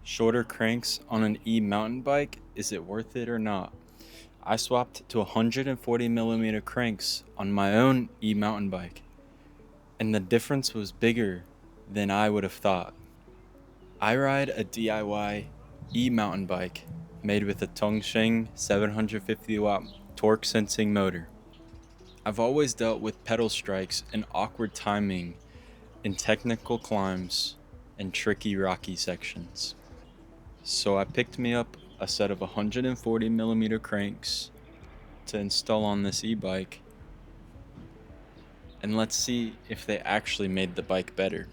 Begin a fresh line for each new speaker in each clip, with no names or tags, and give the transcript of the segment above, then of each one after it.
Shorter cranks on an e-mountain bike, is it worth it or not? I swapped to 140mm cranks on my own e-mountain bike, and the difference was bigger than I would have thought. I ride a DIY e-mountain bike made with a Tongsheng 750 watt torque sensing motor. I've always dealt with pedal strikes and awkward timing in technical climbs and tricky rocky sections. So I picked me up a set of 140mm cranks to install on this e-bike, and let's see if they actually made the bike better.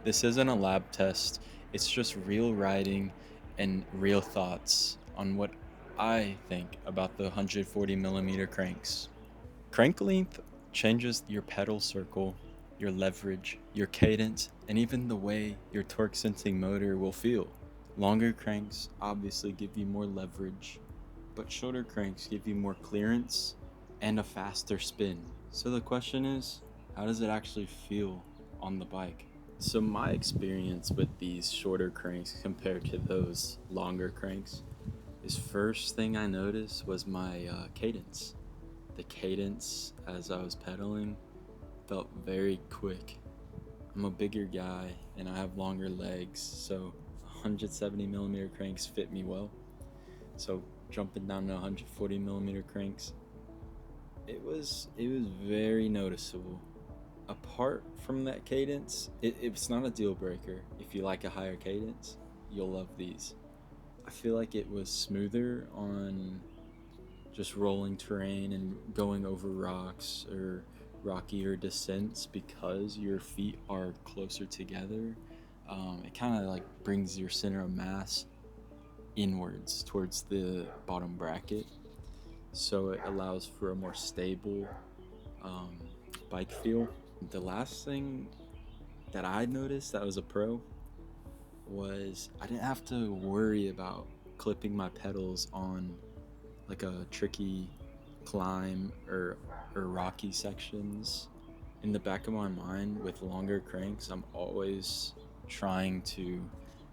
This isn't a lab test, it's just real riding and real thoughts on what I think about the 140mm cranks. Crank length changes your pedal circle, your leverage, your cadence, and even the way your torque sensing motor will feel. Longer cranks obviously give you more leverage, but shorter cranks give you more clearance and a faster spin. So the question is, how does it actually feel on the bike? So my experience with these shorter cranks compared to those longer cranks is first thing I noticed was my cadence. The cadence as I was pedaling felt very quick. I'm a bigger guy and I have longer legs, so 170mm cranks fit me well. So jumping down to 140mm cranks, it was very noticeable. Apart from that cadence, it's not a deal breaker. If you like a higher cadence, you'll love these. I feel like it was smoother on just rolling terrain and going over rocks or rockier descents because your feet are closer together. It kind of like brings your center of mass inwards towards the bottom bracket, so it allows for a more stable um, bike feel. The last thing that I noticed that was a pro was I didn't have to worry about clipping my pedals on like a tricky climb or rocky sections. In the back of my mind, with longer cranks, I'm always trying to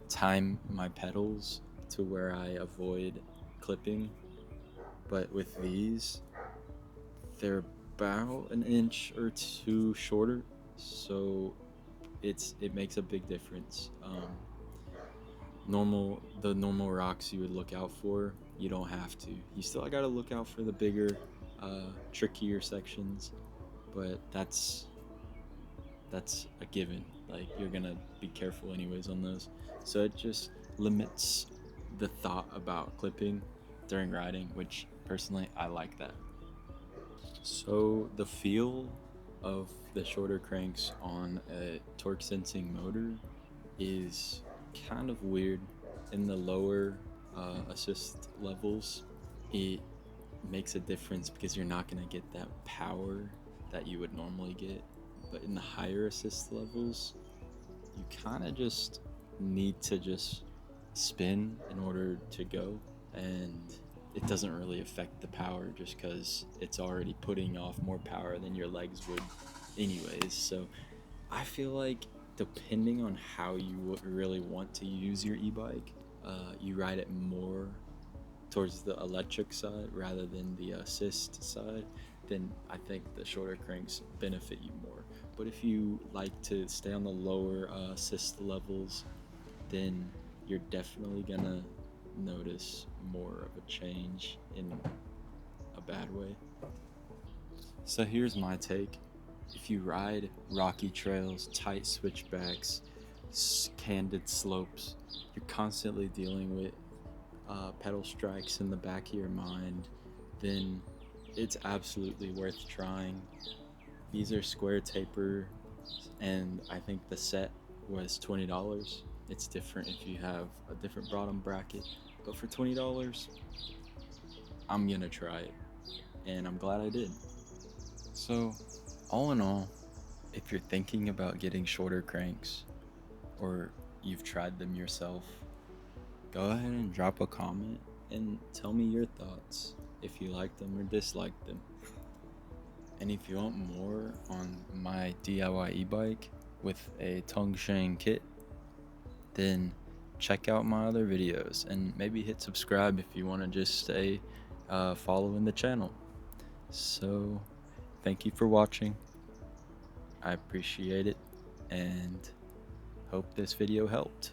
time my pedals to where I avoid clipping. But with these, they're about an inch or two shorter, so it makes a big difference. The normal rocks you would look out for, you don't have to. You still got to look out for the bigger, trickier sections, but that's a given. Like you're gonna be careful anyways on those. So it just limits the thought about clipping during riding, which personally I like that. So the feel of the shorter cranks on a torque sensing motor is kind of weird. In the lower assist levels, it makes a difference because you're not going to get that power that you would normally get. But in the higher assist levels, you kind of just need to just spin in order to go, and it doesn't really affect the power just because it's already putting off more power than your legs would anyways. So I feel like depending on how you really want to use your e-bike, you ride it more towards the electric side rather than the assist side, then I think the shorter cranks benefit you more. But if you like to stay on the lower assist levels, then you're definitely gonna notice more of a change in a bad way. So here's my take. If you ride rocky trails, tight switchbacks, candid slopes, you're constantly dealing with pedal strikes in the back of your mind, then it's absolutely worth trying. These are square taper, and I think the set was $20. It's different if you have a different bottom bracket, but for $20, I'm gonna try it, and I'm glad I did. So, all in all, if you're thinking about getting shorter cranks or you've tried them yourself, go ahead and drop a comment and tell me your thoughts if you like them or dislike them. And if you want more on my DIY e-bike with a Tongsheng kit, then check out my other videos and maybe hit subscribe if you want to just stay following the channel. So thank you for watching. I appreciate it and hope this video helped.